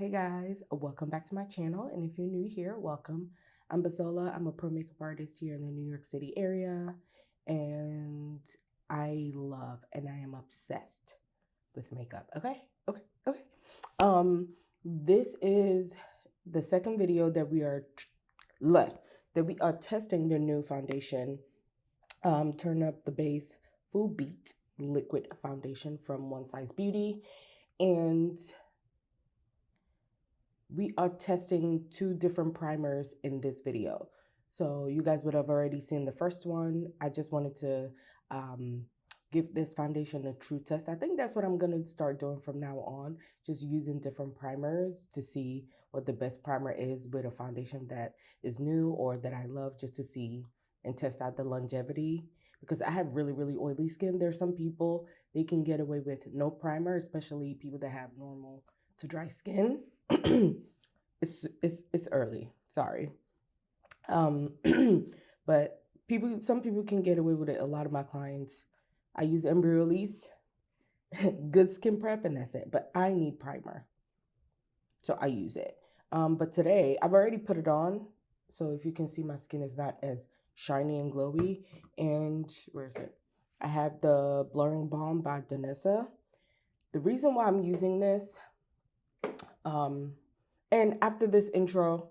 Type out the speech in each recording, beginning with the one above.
Hey guys, welcome back to my channel. And if you're new here, welcome. I'm Bisola. I'm a pro makeup artist here in the New York City area. And I love and I am obsessed with makeup. Okay. This is the second video that we are testing the new foundation. Turn Up the Base Full Beat Liquid Foundation from One Size Beauty. And we are testing two different primers in this video. So you guys would have already seen the first one. I just wanted to give this foundation a true test. I think that's what I'm going to start doing from now on, just using different primers to see what the best primer is with a foundation that is new or that I love, just to see and test out the longevity. Because I have really, really oily skin. There's some people, they can get away with no primer, especially people that have normal to dry skin. It's early, sorry. But some people can get away with it. A lot of my clients, I use embryo release, good skin prep, and that's it. But I need primer, so I use it. But today I've already put it on, so if you can see, my skin is not as shiny and glowy. And where is it? I have the Blurring Balm by Danessa. The reason why I'm using this, and after this intro,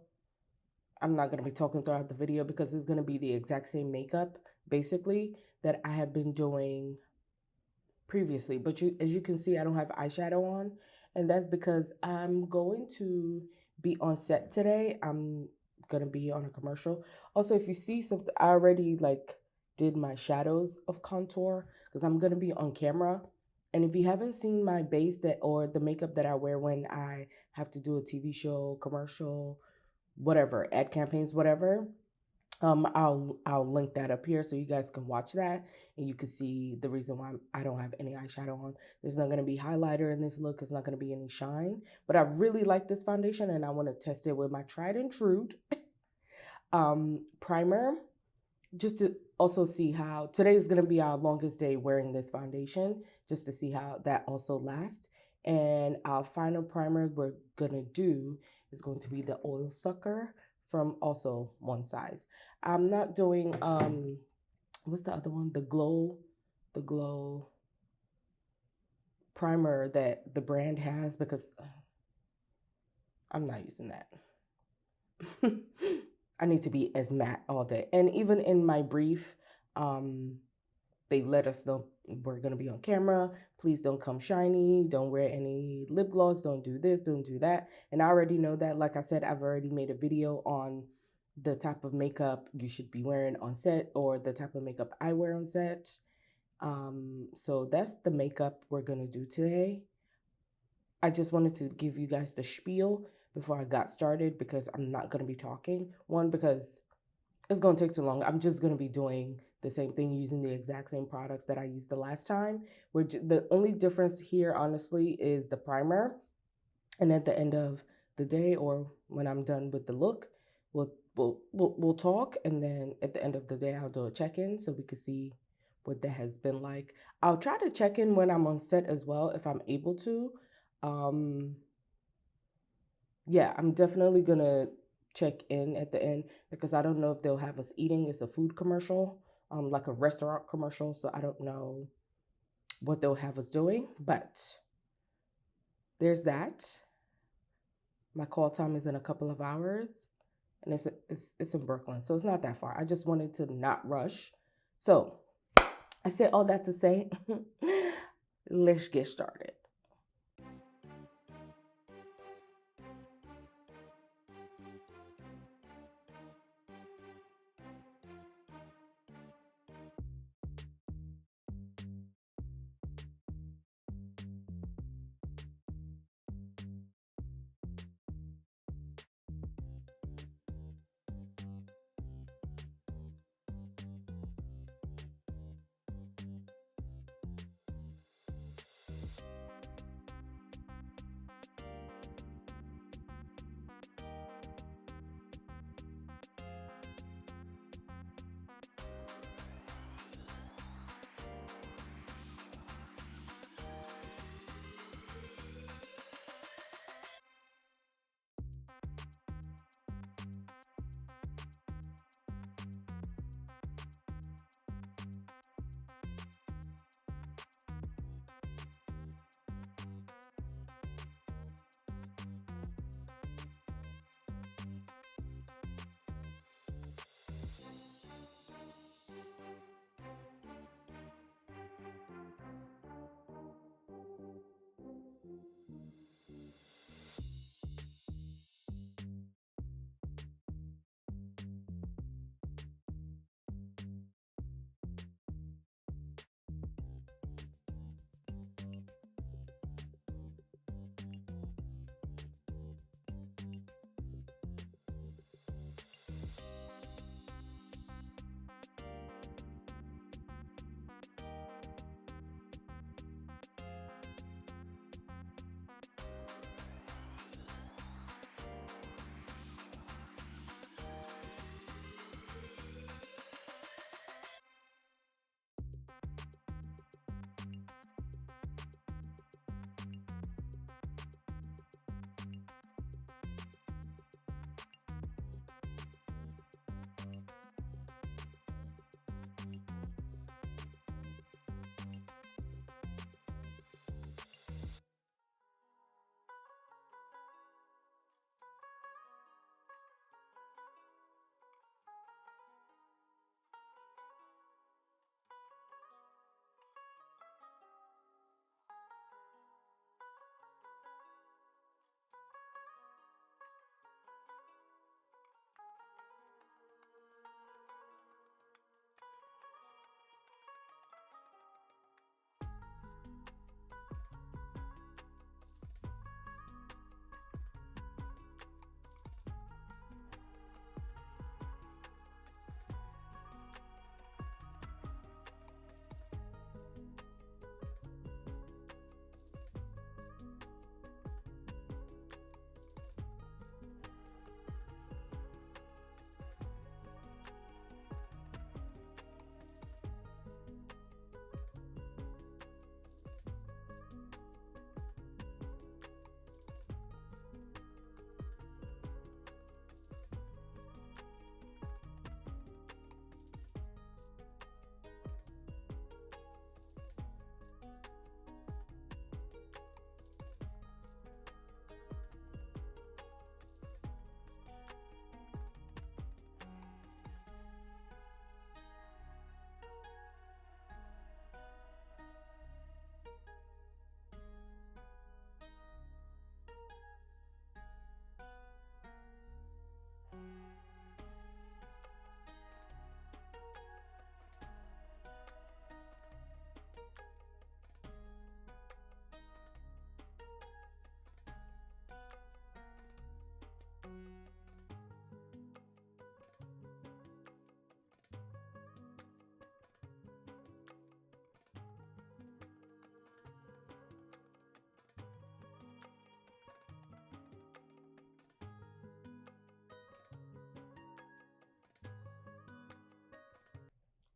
I'm not going to be talking throughout the video because it's going to be the exact same makeup, basically, that I have been doing previously. But as you can see, I don't have eyeshadow on. And that's because I'm going to be on set today. I'm going to be on a commercial. Also, if you see something, I already did my shadows of contour because I'm going to be on camera. And if you haven't seen my base or the makeup that I wear when I have to do a TV show, commercial, whatever, ad campaigns, whatever, I'll link that up here so you guys can watch that and you can see the reason why I don't have any eyeshadow on. There's not going to be highlighter in this look. It's not going to be any shine, but I really like this foundation and I want to test it with my tried and true primer, just to also see how today is going to be our longest day wearing this foundation, just to see how that also lasts. And our final primer we're going to do is going to be the Oil Sucker from also One Size. I'm not doing what's the other one? The glow primer that the brand has, because I'm not using that. I need to be as matte all day. And even in my brief, they let us know we're going to be on camera. Please don't come shiny. Don't wear any lip gloss. Don't do this. Don't do that. And I already know that. Like I said, I've already made a video on the type of makeup you should be wearing on set, or the type of makeup I wear on set. So that's the makeup we're going to do today. I just wanted to give you guys the spiel before I got started, because I'm not going to be talking. One, because it's going to take too long. I'm just going to be doing the same thing, using the exact same products that I used the last time. The only difference here, honestly, is the primer. And at the end of the day, or when I'm done with the look, we'll talk. And then at the end of the day, I'll do a check-in so we can see what that has been like. I'll try to check in when I'm on set as well, if I'm able to. Yeah, I'm definitely gonna check in at the end, because I don't know if they'll have us eating. It's a food commercial, like a restaurant commercial, so I don't know what they'll have us doing, but there's that. My call time is in a couple of hours, and it's in Brooklyn, so it's not that far. I just wanted to not rush. So I said all that to say, let's get started.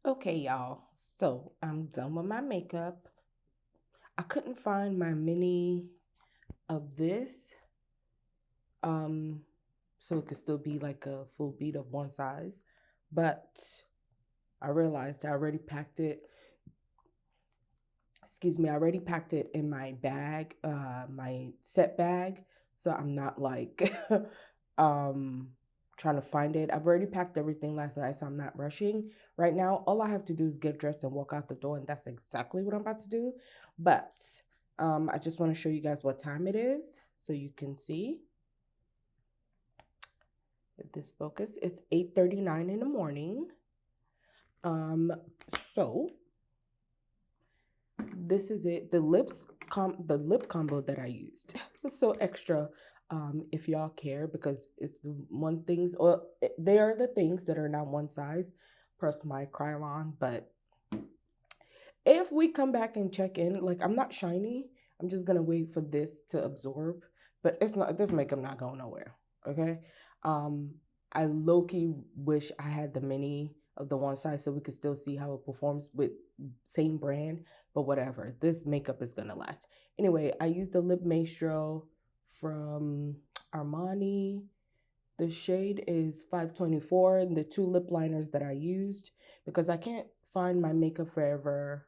Okay, y'all. So I'm done with my makeup. I couldn't find my mini of this. Um, so it could still be like a full bead of one size. But I realized I already packed it. Excuse me, I already packed it in my bag, my set bag. So I'm not like um trying to find it. I've already packed everything last night, so I'm not rushing right now. All I have to do is get dressed and walk out the door, and that's exactly what I'm about to do. But I just want to show you guys what time it is so you can see if this focus. It's 8:39 in the morning. Um so this is it. The lip combo that I used. It's so extra. If y'all care, because it's the one things, or they are the things that are not one size plus my Krylon. But if we come back and check in, like, I'm not shiny, I'm just gonna wait for this to absorb. But it's not, this makeup not going nowhere. Okay. Um, I low key wish I had the mini of the one size so we could still see how it performs with same brand, but whatever. This makeup is gonna last. Anyway, I used the Lip Maestro from Armani. The shade is 524, and the two lip liners that I used, because I can't find my Makeup Forever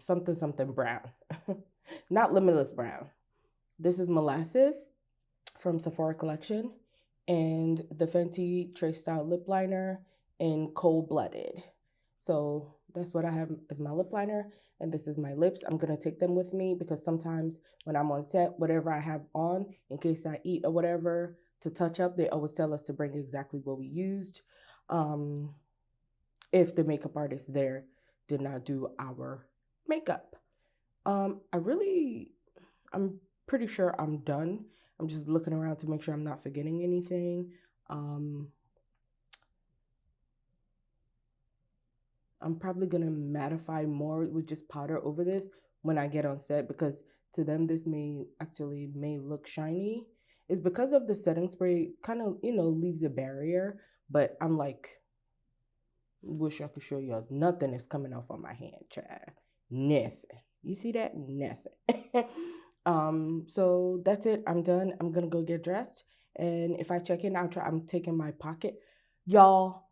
something something brown. Not Limitless Brown. This is Molasses from Sephora Collection, and the Fenty Trace Style Lip Liner in Cold Blooded. So that's what I have as my lip liner, and this is my lips. I'm gonna take them with me because sometimes when I'm on set, whatever I have on, in case I eat or whatever to touch up, they always tell us to bring exactly what we used. Um, if the makeup artist there did not do our makeup. I really, I'm pretty sure I'm done. I'm just looking around to make sure I'm not forgetting anything. Um, I'm probably gonna mattify more with just powder over this when I get on set, because to them this may look shiny. It's because of the setting spray kind of, leaves a barrier, but I'm like, wish I could show you nothing is coming off on my hand, child. Nothing. You see that? Nothing. So that's it. I'm done. I'm gonna go get dressed. And if I check in, I'm taking my pocket. Y'all,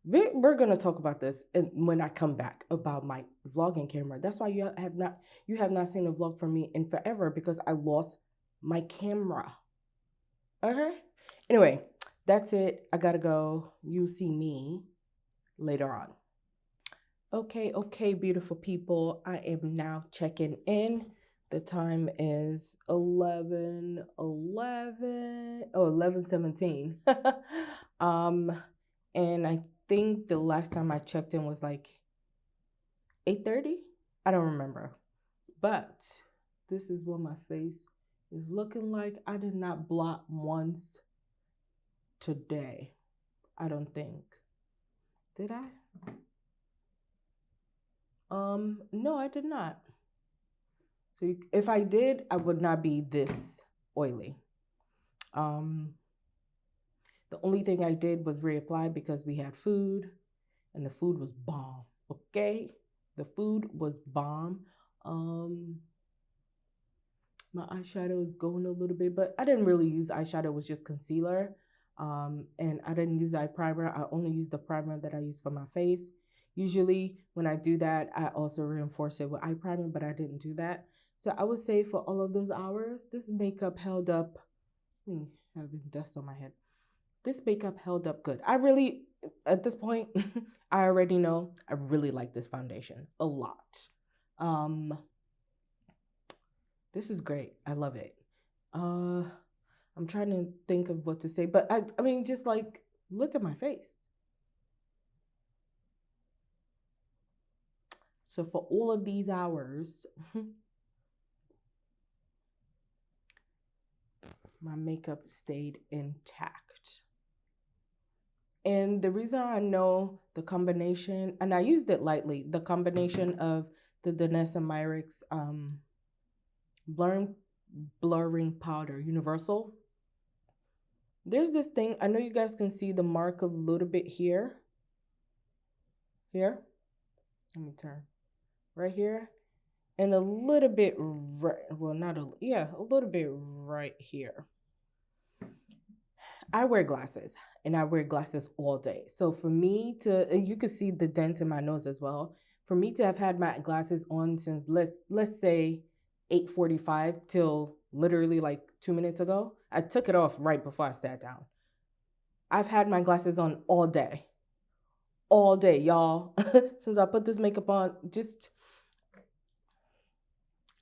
we're gonna talk about this when I come back about my vlogging camera. That's why you have not seen a vlog from me in forever, because I lost my camera. Okay. Anyway, that's it. I gotta go. You see me later on. Okay, okay, beautiful people. I am now checking in. The time is 11:17. And I think the last time I checked in was like 8:30. I don't remember. But this is what my face is looking like. I did not blot once today. I don't think. Did I? No, I did not. So if I did, I would not be this oily. Um, the only thing I did was reapply because we had food, and the food was bomb. Okay, the food was bomb. Um, my eyeshadow is going a little bit, but I didn't really use eyeshadow. It was just concealer. And I didn't use eye primer. I only used the primer that I use for my face. Usually when I do that, I also reinforce it with eye primer, but I didn't do that. So I would say for all of those hours, this makeup held up. Having dust on my head. This makeup held up good. I really, at this point, I already know I really like this foundation a lot. This is great. I love it. I'm trying to think of what to say, but I mean, just like, look at my face. So for all of these hours, my makeup stayed intact. And the reason I know the combination, and I used it lightly, the combination of the Danessa Myricks blurring powder, Universal, There's this thing, I know you guys can see the mark a little bit here. Here. Let me turn. Right here. And a little bit right, well, not a, yeah, a little bit right here. I wear glasses and I wear glasses all day. So for me to, and you can see the dent in my nose as well. For me to have had my glasses on since let's say 8:45 till literally like 2 minutes ago. I took it off right before I sat down. I've had my glasses on all day, y'all. Since I put this makeup on, just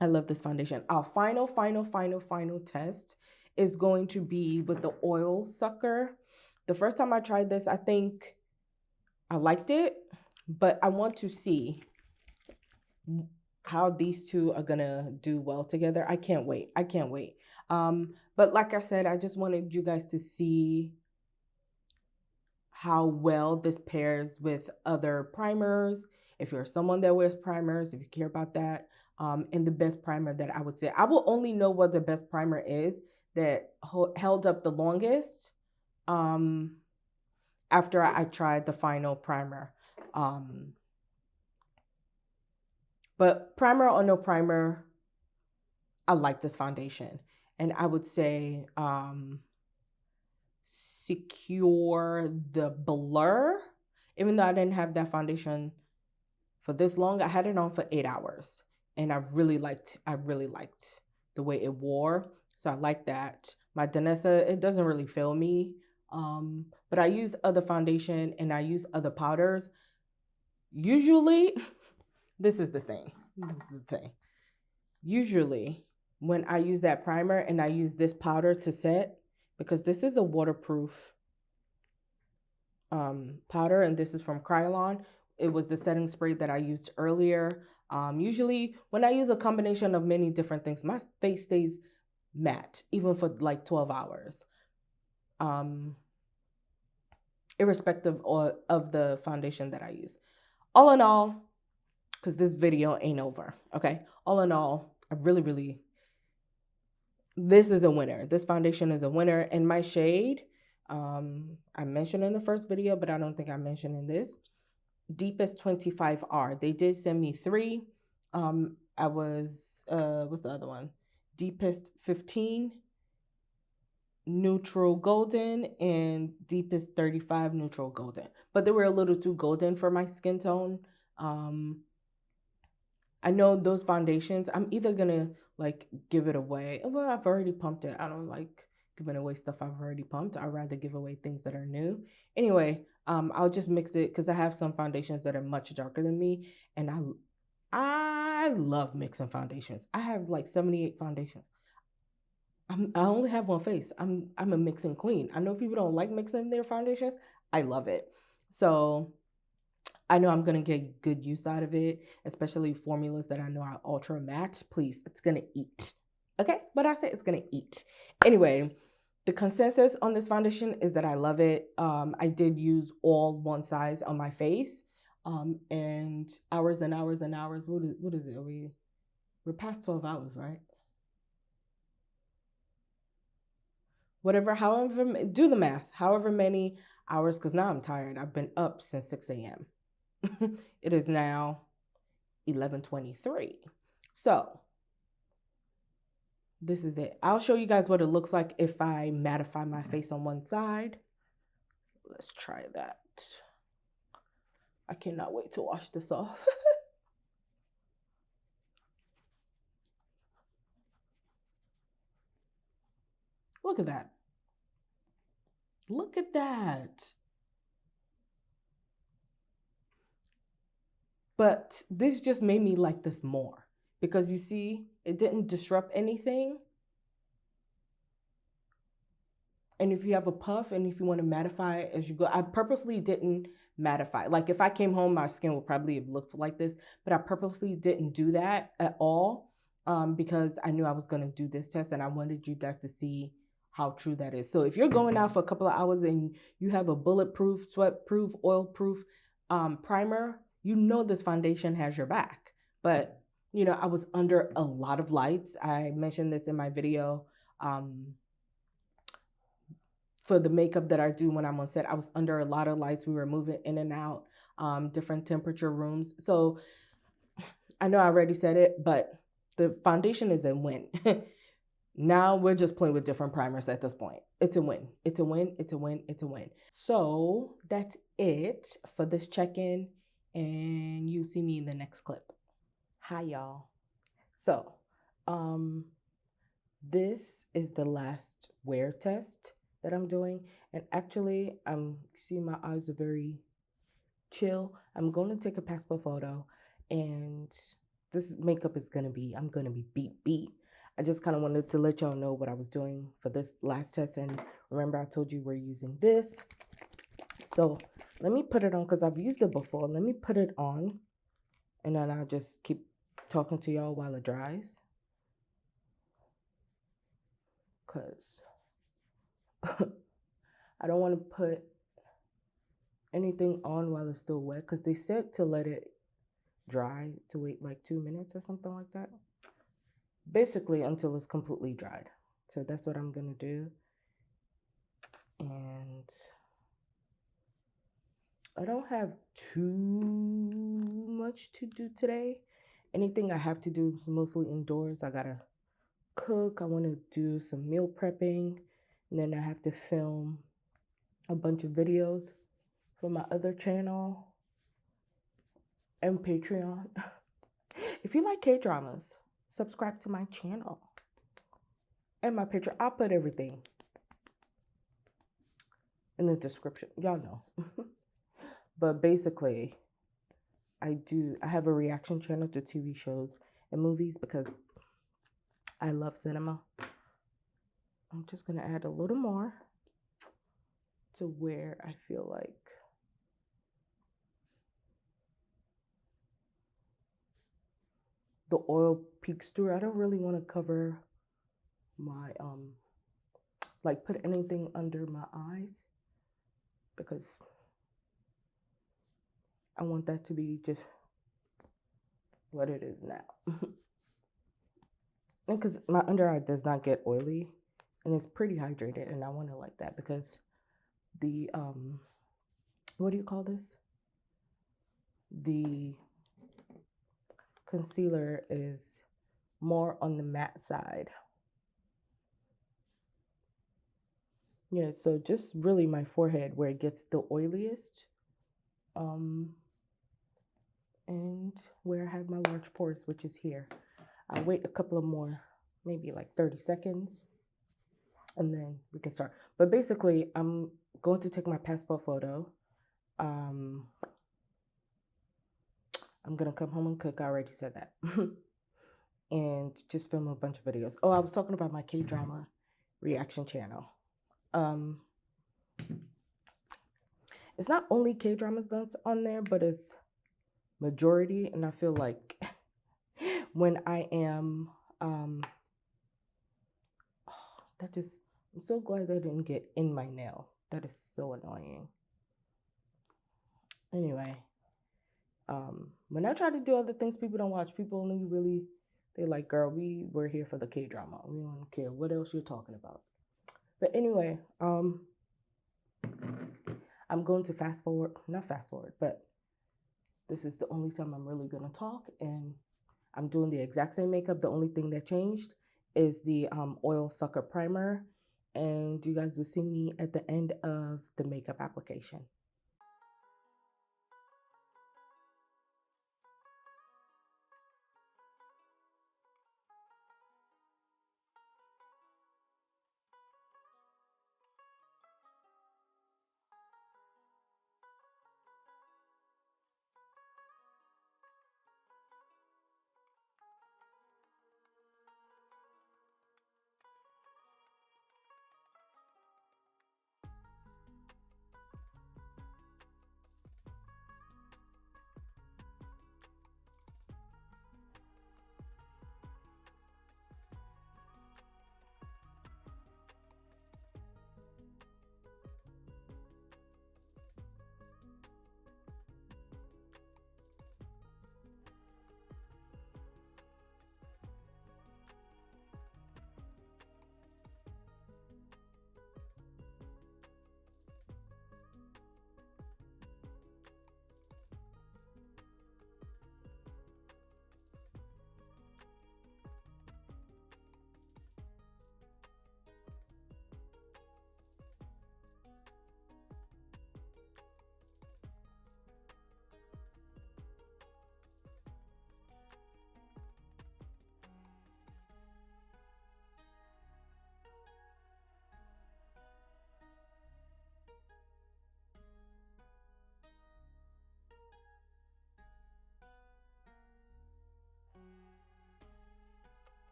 I love this foundation. Our final test is going to be with the oil sucker. The first time I tried this, I think I liked it, but I want to see how these two are gonna do well together. I can't wait. I can't wait. But like I said, I just wanted you guys to see how well this pairs with other primers. If you're someone that wears primers, if you care about that, and the best primer that I would say, I will only know what the best primer is that held up the longest after I tried the final primer. But primer or no primer, I like this foundation. And I would say Secure the Blur, even though I didn't have that foundation for this long, I had it on for 8 hours. And I really liked the way it wore. So I like that. My Danessa, it doesn't really fail me. But I use other foundation and I use other powders. Usually, this is the thing. Usually, when I use that primer and I use this powder to set, because this is a waterproof powder and this is from Krylon. It was the setting spray that I used earlier. Usually, when I use a combination of many different things, my face stays matte, even for like 12 hours. Irrespective of the foundation that I use. All in all, because this video ain't over, okay? All in all, I really, this is a winner. This foundation is a winner. And my shade, I mentioned in the first video, but I don't think I mentioned in this, Deepest 25R. They did send me 3. I was, what's the other one? Deepest 15, Neutral Golden, and Deepest 35, Neutral Golden. But they were a little too golden for my skin tone. I know those foundations, I'm either gonna like give it away. Well, I've already pumped it. I don't like giving away stuff I've already pumped. I'd rather give away things that are new. Anyway, I'll just mix it because I have some foundations that are much darker than me, and I love mixing foundations. I have like 78 foundations. I only have one face. I'm a mixing queen. I know people don't like mixing their foundations. I love it. So I know I'm gonna get good use out of it, especially formulas that I know are ultra matte. Please, it's gonna eat. Okay, but I say it's gonna eat. Anyway, the consensus on this foundation is that I love it. I did use all one size on my face, and hours and hours and hours. What is it? We're past 12 hours, right? Whatever, however, do the math. However many hours, because now I'm tired. I've been up since 6 a.m. It is now 11:23. So this is it. I'll show you guys what it looks like if I mattify my face on one side. Let's try that. I cannot wait to wash this off. Look at that. Look at that. But this just made me like this more because you see, it didn't disrupt anything. And if you have a puff and if you want to mattify it as you go, I purposely didn't mattify. Like if I came home, my skin would probably have looked like this, but I purposely didn't do that at all because I knew I was going to do this test and I wanted you guys to see how true that is. So if you're going out for a couple of hours and you have a bulletproof, sweat-proof, oil-proof primer, you know this foundation has your back. But, you know, I was under a lot of lights. I mentioned this in my video. for the makeup that I do when I'm on set. I was under a lot of lights. We were moving in and out, different temperature rooms. So I know I already said it, but the foundation is a win. Now we're just playing with different primers at this point. It's a win. It's a win. It's a win. It's a win. So that's it for this check-in, and you see me in the next clip. Hi, y'all. So, this is the last wear test that I'm doing, and actually, see my eyes are very chill. I'm going to take a passport photo, and this makeup is I'm gonna be beat. I just kind of wanted to let y'all know what I was doing for this last test, and remember I told you we're using this. So let me put it on because I've used it before. Let me put it on, and then I'll just keep talking to y'all while it dries. Because I don't want to put anything on while it's still wet, because they said to let it dry, to wait like 2 minutes or something like that. Basically until it's completely dried. So that's what I'm gonna do. And I don't have too much to do today. Anything I have to do is mostly indoors. I gotta cook. I want to do some meal prepping, and then I have to film a bunch of videos for my other channel and Patreon. If you like K-dramas, subscribe to my channel and my Patreon. I'll put everything in the description. Y'all know. But basically, I have a reaction channel to TV shows and movies because I love cinema. I'm just going to add a little more to where I feel like the oil peeks through. I don't really want to cover my, like put anything under my eyes because I want that to be just what it is now. And because my under eye does not get oily and it's pretty hydrated, and I want it like that because the, what do you call this? The concealer is more on the matte side. Yeah, so just really my forehead where it gets the oiliest. And where I have my large pores, which is here. I'll wait a couple of more, maybe like 30 seconds, and then we can start. But basically, I'm going to take my passport photo. I'm going to come home and cook. I already said that. And just film a bunch of videos. Oh, I was talking about my K-drama reaction channel. It's not only K-dramas that's on there, but it's majority. And I feel like when I am, I'm so glad that didn't get in my nail. That is so annoying. Anyway, when I try to do other things people don't watch, people only really, they're like, girl, we're here for the K-drama. We don't care what else you're talking about. But anyway, I'm going to not fast forward, but this is the only time I'm really going to talk, and I'm doing the exact same makeup. The only thing that changed is the oil sucker primer, and you guys will see me at the end of the makeup application.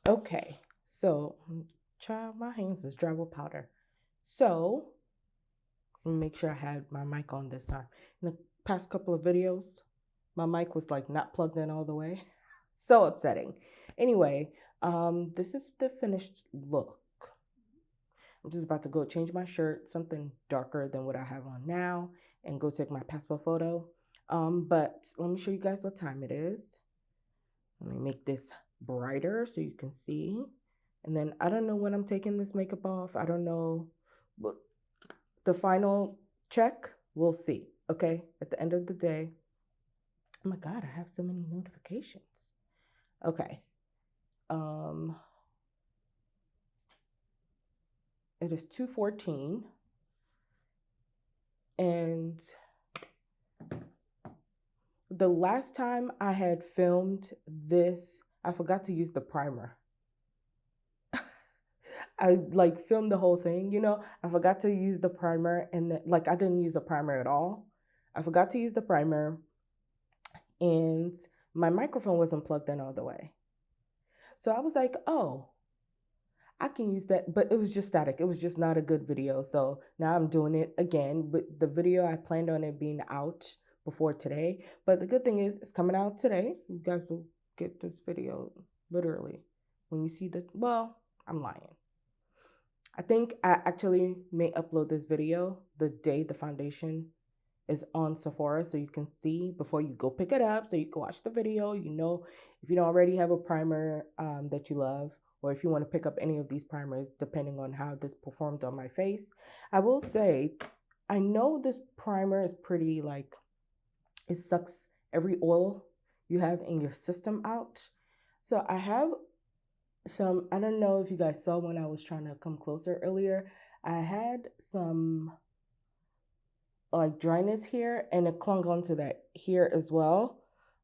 Okay, so child, my hands is dry with powder. So let me make sure I had my mic on this time. In the past couple of videos, my mic was like not plugged in all the way. So upsetting. Anyway, this is the finished look. I'm just about to go change my shirt, something darker than what I have on now, and go take my passport photo. But let me show you guys what time it is. Let me make this brighter so you can see. And then I don't know when I'm taking this makeup off. I don't know. But the final check, we'll see. Okay. At the end of the day. Oh my God, I have so many notifications. Okay. It is 2:14. And the last time I had filmed this, I forgot to use the primer. I like filmed the whole thing, you know. I forgot to use the primer, and like I didn't use a primer at all. I forgot to use the primer, and my microphone wasn't plugged in all the way. So I was like, oh, I can use that, but it was just static. It was just not a good video. So now I'm doing it again. But the video, I planned on it being out before today. But the good thing is it's coming out today. You guys will get this video literally when you see the, well, I'm lying. I think I actually may upload this video the day the foundation is on Sephora, so you can see before you go pick it up, so you can watch the video. You know, if you don't already have a primer that you love, or if you want to pick up any of these primers, depending on how this performed on my face. I will say, I know this primer is pretty like, it sucks every oil you have in your system out. So I have some, I don't know if you guys saw when I was trying to come closer earlier, I had some like dryness here, and it clung onto that here as well.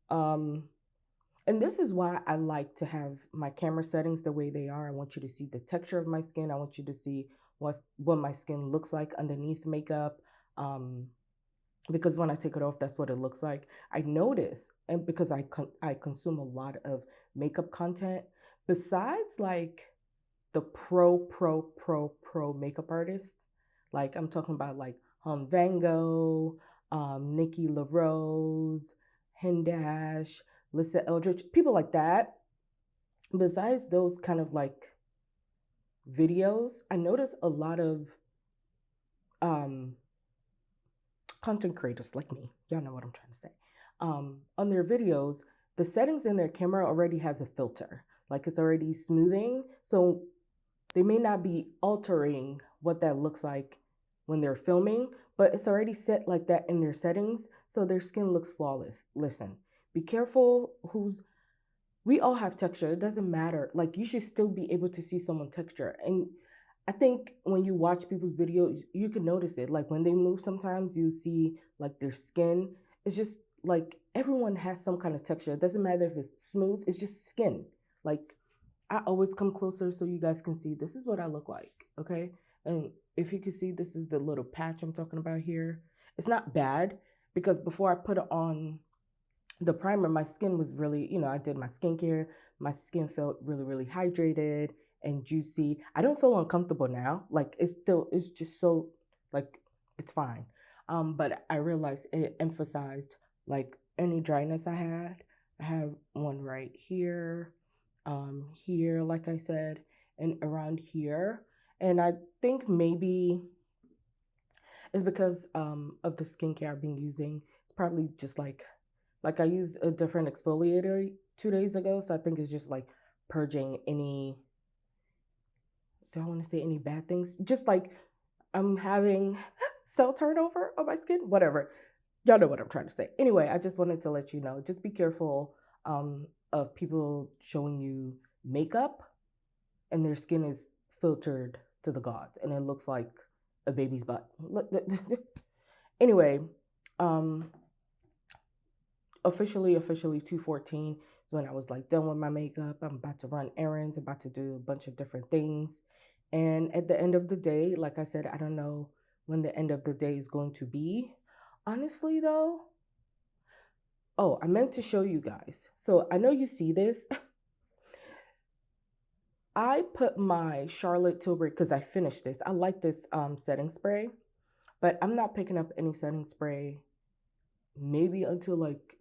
And this is why I like to have my camera settings the way they are. I want you to see the texture of my skin. I want you to see what my skin looks like underneath makeup. Because when I take it off, that's what it looks like. I notice, and because I consume a lot of makeup content, besides like the pro makeup artists, like I'm talking about like Van Gogh, Nikki LaRose, Hendash, Lisa Eldridge, people like that. Besides those kind of like videos, I notice a lot of um, content creators like me, y'all know what I'm trying to say, on their videos, the settings in their camera already has a filter. Like it's already smoothing. So they may not be altering what that looks like when they're filming, but it's already set like that in their settings. So their skin looks flawless. Listen, be careful we all have texture. It doesn't matter. Like you should still be able to see someone's texture. And I think when you watch people's videos, you can notice it. Like when they move, sometimes you see like their skin. It's just like everyone has some kind of texture. It doesn't matter if it's smooth, it's just skin. Like I always come closer so you guys can see this is what I look like. Okay. And if you can see, this is the little patch I'm talking about here. It's not bad because before I put it on the primer, my skin was really, you know, I did my skincare. My skin felt really, really hydrated and juicy. I don't feel uncomfortable now. Like it's just so, like, it's fine. But I realized it emphasized like any dryness I had. I have one right here, here, like I said, and around here. And I think maybe it's because of the skincare I've been using. It's probably just like I used a different exfoliator 2 days ago, so I think it's just like purging any, do I want to say any bad things? Just like I'm having cell turnover on my skin, whatever. Y'all know what I'm trying to say. Anyway, I just wanted to let you know, just be careful of people showing you makeup and their skin is filtered to the gods and it looks like a baby's butt. Anyway, um, officially 2:14 is when I was like done with my makeup. I'm about to run errands, about to do a bunch of different things. And at the end of the day, like I said, I don't know when the end of the day is going to be. Honestly though, oh, I meant to show you guys. So I know you see this. I put my Charlotte Tilbury because I finished this. I like this setting spray, but I'm not picking up any setting spray maybe until like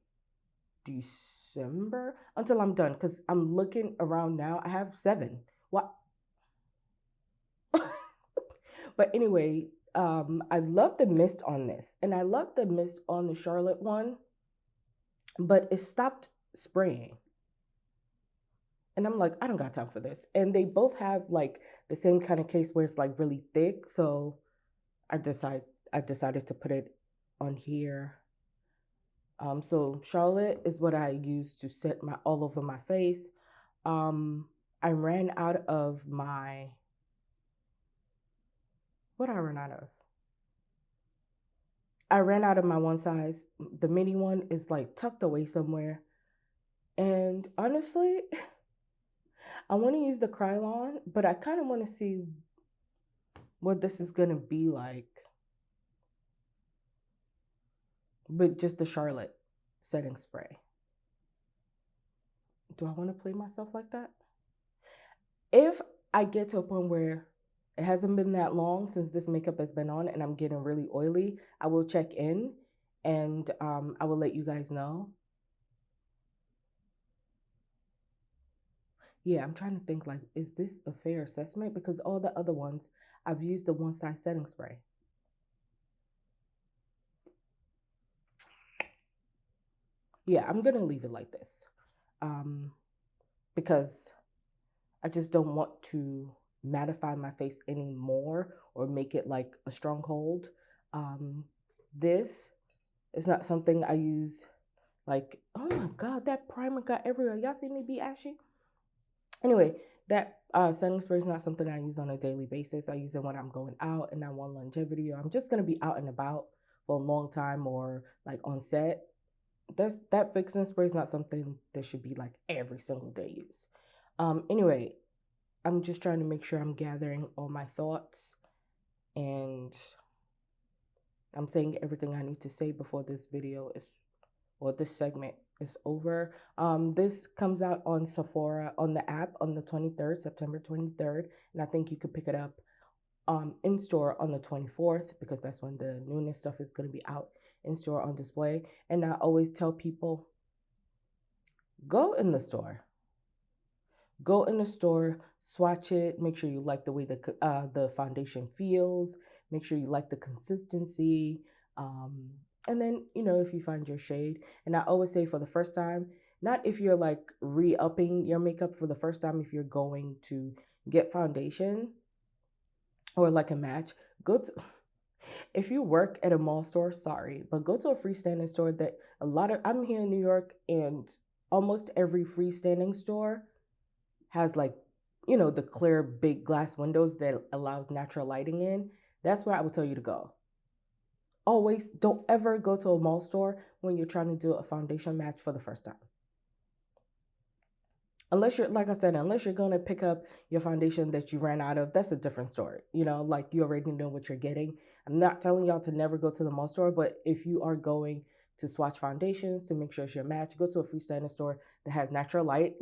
December until I'm done because I'm looking around now. I have 7. What? But anyway, I love the mist on this, and I love the mist on the Charlotte one, but it stopped spraying. And I'm like, I don't got time for this. And they both have like the same kind of case where it's like really thick. So I decide I decided to put it on here. So Charlotte is what I use to set my all over my face. I ran out of my what I ran out of. I ran out of my one size. The mini one is like tucked away somewhere. And honestly, I want to use the Krylon, but I kind of want to see what this is gonna be like with just the Charlotte setting spray. Do I want to play myself like that? If I get to a point where it hasn't been that long since this makeup has been on and I'm getting really oily, I will check in and I will let you guys know. Yeah, I'm trying to think like, is this a fair assessment? Because all the other ones, I've used the one size setting spray. Yeah, I'm gonna leave it like this because I just don't want to mattify my face anymore or make it like a stronghold. This is not something I use like, oh my God, that primer got everywhere. Y'all see me be ashy? Anyway, that setting spray is not something I use on a daily basis. I use it when I'm going out and I want longevity or I'm just going to be out and about for a long time or like on set. That fixing spray is not something that should be like every single day use. Anyway, I'm just trying to make sure I'm gathering all my thoughts and I'm saying everything I need to say before this video is, or this segment is over. This comes out on Sephora on the app on the 23rd, September 23rd, and I think you could pick it up in store on the 24th because that's when the newness stuff is going to be out in store on display. And I always tell people, go in the store. Go in the store, swatch it, make sure you like the way the foundation feels, make sure you like the consistency, and then, you know, if you find your shade. And I always say for the first time, not if you're like re-upping your makeup for the first time, if you're going to get foundation or like a match, go to, if you work at a mall store, sorry, but go to a freestanding store that I'm here in New York and almost every freestanding store has like, you know, the clear big glass windows that allows natural lighting in. That's where I would tell you to go. Always don't ever go to a mall store when you're trying to do a foundation match for the first time. Unless you're, like I said, unless you're going to pick up your foundation that you ran out of, that's a different story. You know, like you already know what you're getting. I'm not telling y'all to never go to the mall store, but if you are going to swatch foundations to make sure it's your match, go to a freestanding store that has natural light.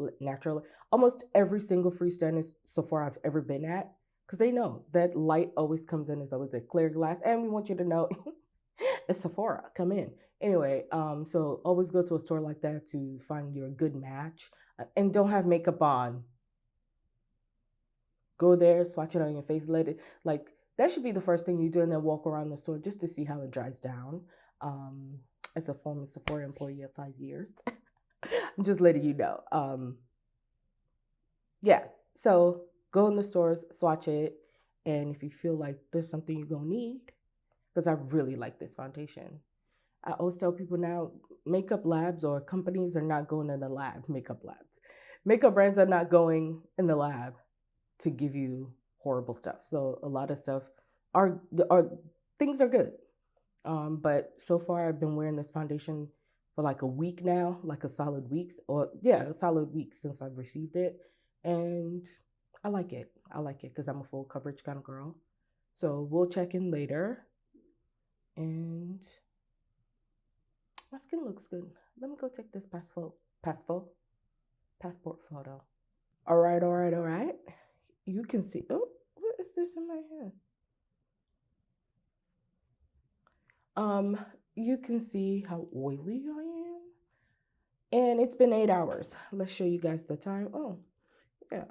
Almost every single freestanding Sephora I've ever been at, because they know that light always comes in as always a clear glass, and we want you to know it's Sephora. Come in. Anyway, so always go to a store like that to find your good match, and don't have makeup on. Go there, swatch it on your face, let it like that should be the first thing you do, and then walk around the store just to see how it dries down. As a former Sephora employee of 5 years, I'm just letting you know. Yeah, so go in the stores, swatch it, and if you feel like there's something you're gonna need, because I really like this foundation. I always tell people now, makeup labs or companies are not going in the lab. Makeup labs, makeup brands are not going in the lab to give you horrible stuff. So a lot of stuff are things are good. But so far I've been wearing this foundation for like a week now, like a solid week, or yeah, a solid week since I've received it, and I like it. I like it because I'm a full coverage kind of girl. So we'll check in later, and my skin looks good. Let me go take this passport photo. All right, all right, all right. You can see. Oh, what is this in my hand? Um, you can see how oily I am. And it's been 8 hours. Let's show you guys the time. Oh, yeah.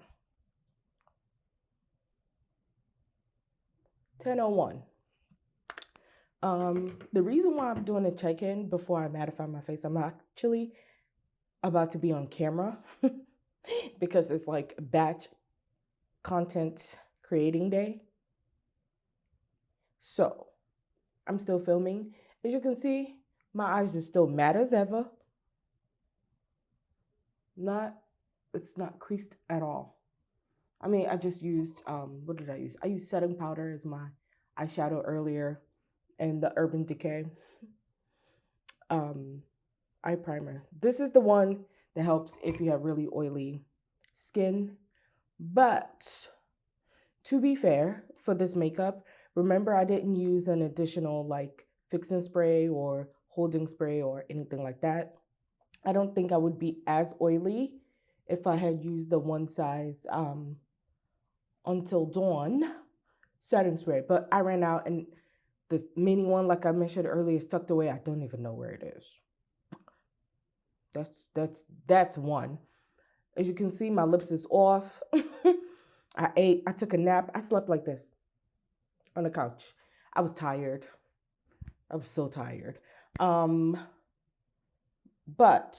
10:01. The reason why I'm doing a check-in before I mattify my face, I'm actually about to be on camera because it's like batch content creating day. So I'm still filming. As you can see, my eyes are still matte as ever. It's not creased at all. I mean, I just used, what did I use? I used setting powder as my eyeshadow earlier and the Urban Decay eye primer. This is the one that helps if you have really oily skin. But to be fair, for this makeup, remember I didn't use an additional like fixing spray or holding spray or anything like that. I don't think I would be as oily if I had used the one size Until Dawn setting spray. But I ran out, and this mini one, like I mentioned earlier, is tucked away. I don't even know where it is. That's one. As you can see, my lips is off. I ate, I took a nap. I slept like this on the couch. I was tired. I was so tired. But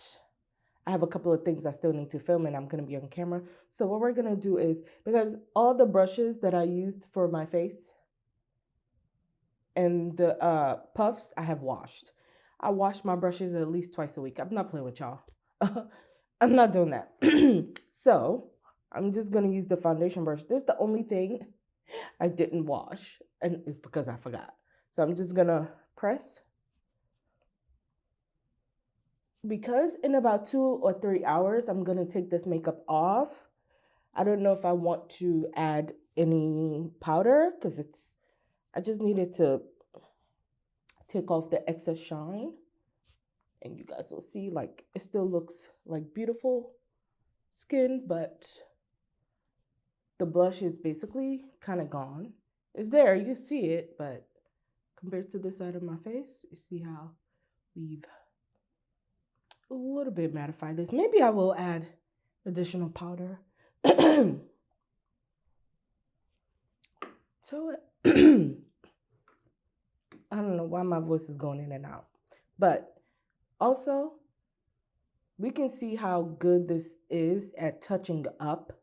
I have a couple of things I still need to film and I'm going to be on camera. So what we're going to do is, because all the brushes that I used for my face and the puffs, I have washed. I wash my brushes at least twice a week. I'm not playing with y'all. I'm not doing that. So I'm just going to use the foundation brush. This is the only thing I didn't wash, and it's because I forgot. So I'm just going to press. Because in about 2 or 3 hours, I'm going to take this makeup off. I don't know if I want to add any powder because I just needed to take off the excess shine. And you guys will see, like, it still looks like beautiful skin, but the blush is basically kind of gone. It's there, you see it, but compared to this side of my face, you see how we've a little bit mattify this. Maybe I will add additional powder. So I don't know why my voice is going in and out. But also, we can see how good this is at touching up.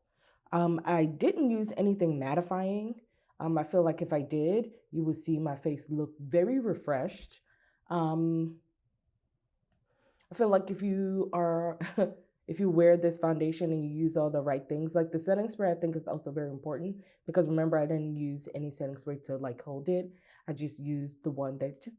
I didn't use anything mattifying. I feel like if I did, you would see my face look very refreshed. I feel like if you are, if you wear this foundation and you use all the right things, like the setting spray, I think is also very important because remember, I didn't use any setting spray to like hold it. I just used the one that just,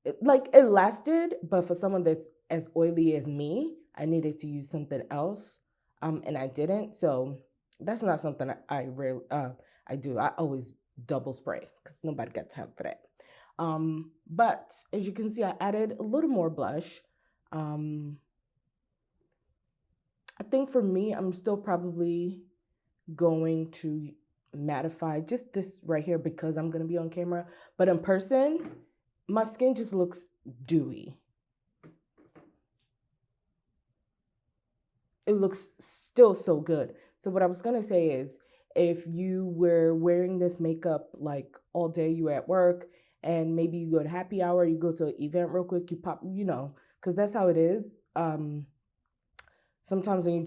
it lasted, but for someone that's as oily as me, I needed to use something else, and I didn't. So that's not something I really, I do. I always double spray because nobody got time for that. But as you can see, I added a little more blush. I think for me, I'm still probably going to mattify just this right here because I'm going to be on camera. But in person, my skin just looks dewy. It looks still so good. So what I was going to say is if you were wearing this makeup like all day, you were at work and maybe you go to happy hour, you go to an event real quick, you pop, because that's how it is. Sometimes when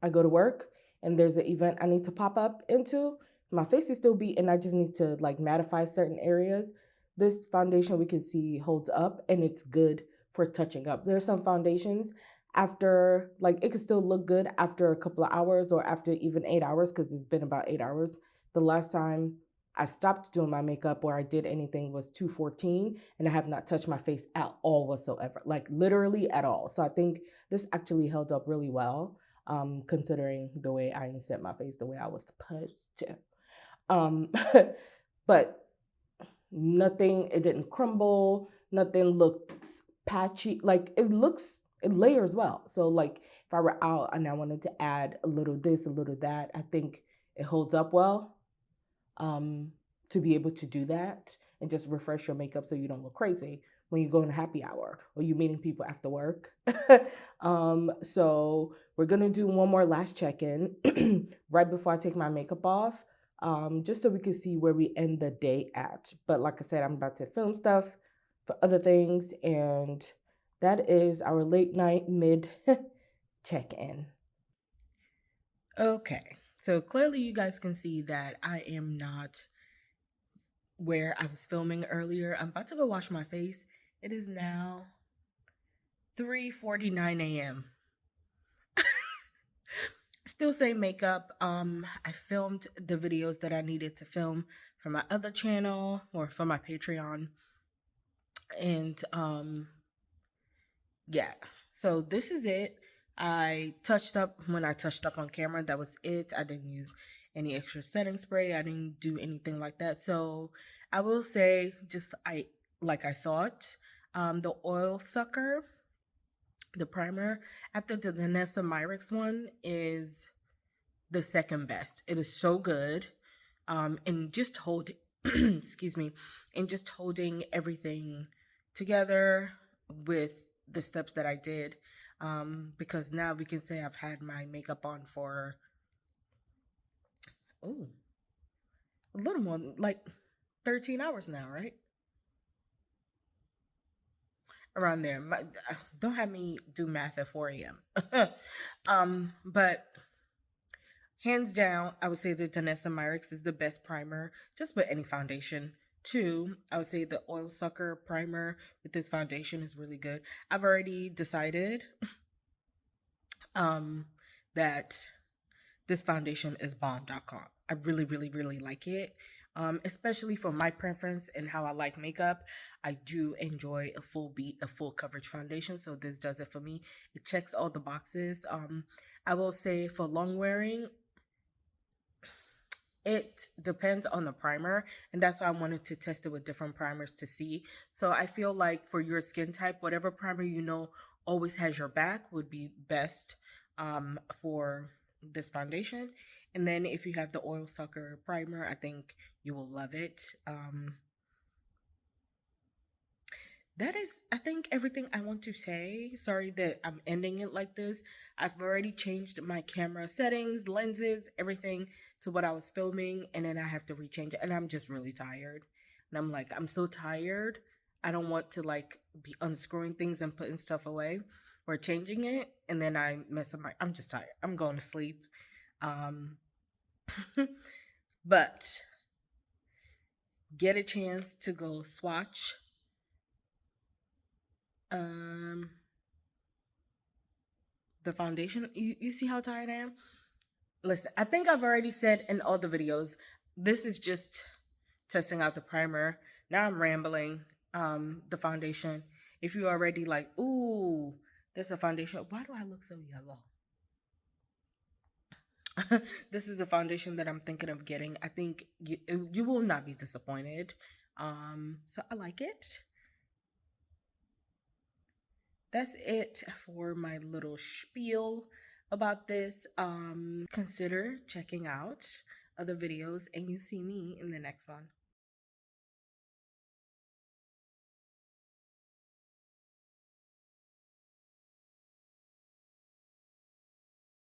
I go to work and there's an event I need to pop up into, my face is still beat and I just need to like mattify certain areas. This foundation we can see holds up and it's good for touching up. There are some foundations after, like it can still look good after a couple of hours or after even 8 hours because it's been about 8 hours. The last time I stopped doing my makeup or I did anything was 2:14 and I have not touched my face at all whatsoever, like literally at all. So I think this actually held up really well, considering the way I set my face the way I was supposed to. But nothing, it didn't crumble, nothing looks patchy, like it layers well. So like if I were out and I wanted to add a little this, a little that, I think it holds up well, um, to be able to do that and just refresh your makeup so you don't look crazy when you go in a happy hour or you're meeting people after work. So we're gonna do one more last check-in right before I take my makeup off, just so we can see where we end the day at. But like I said, I'm about to film stuff for other things, and that is our late night mid check-in. Okay, so clearly you guys can see that I am not where I was filming earlier. I'm about to go wash my face. It is now 3:49 a.m. Still same makeup. I filmed the videos that I needed to film for my other channel or for my Patreon. And yeah. So this is it. I touched up when I touched up on camera. That was it. I didn't use any extra setting spray. I didn't do anything like that. So I will say, just like I thought, the oil sucker, the primer after the Vanessa Myricks one is the second best. It is so good. And just hold, excuse me, and just holding everything together with the steps that I did. Because now we can say I've had my makeup on for, oh, a little more, like 13 hours now, right? Around there. Don't have me do math at 4 a.m. But hands down, I would say the Danessa Myricks is the best primer just with any foundation. Two, I would say the Oil Sucker primer with this foundation is really good. I've already decided that this foundation is bomb.com. I really, really, really like it. Especially for my preference and how I like makeup. I do enjoy a full coverage foundation. So this does it for me. It checks all the boxes. I will say for long wearing, it depends on the primer, and that's why I wanted to test it with different primers to see. So I feel like for your skin type, whatever primer you know always has your back would be best for this foundation. And then if you have the Oil Sucker primer, I think you will love it. That is, I think, everything I want to say. Sorry that I'm ending it like this. I've already changed my camera settings, lenses, everything to what I was filming, and then I have to rechange it. And I'm just really tired. And I'm like, I'm so tired. I don't want to like be unscrewing things and putting stuff away or changing it. And then I mess up I'm just tired. I'm going to sleep. But get a chance to go swatch the foundation. You see how tired I am? Listen, I think I've already said in all the videos, this is just testing out the primer. Now I'm rambling. The foundation. If you're already like, ooh, there's a foundation. Why do I look so yellow? This is a foundation that I'm thinking of getting. I think you will not be disappointed. So I like it. That's it for my little spiel about this. Consider checking out other videos, and you see me in the next one.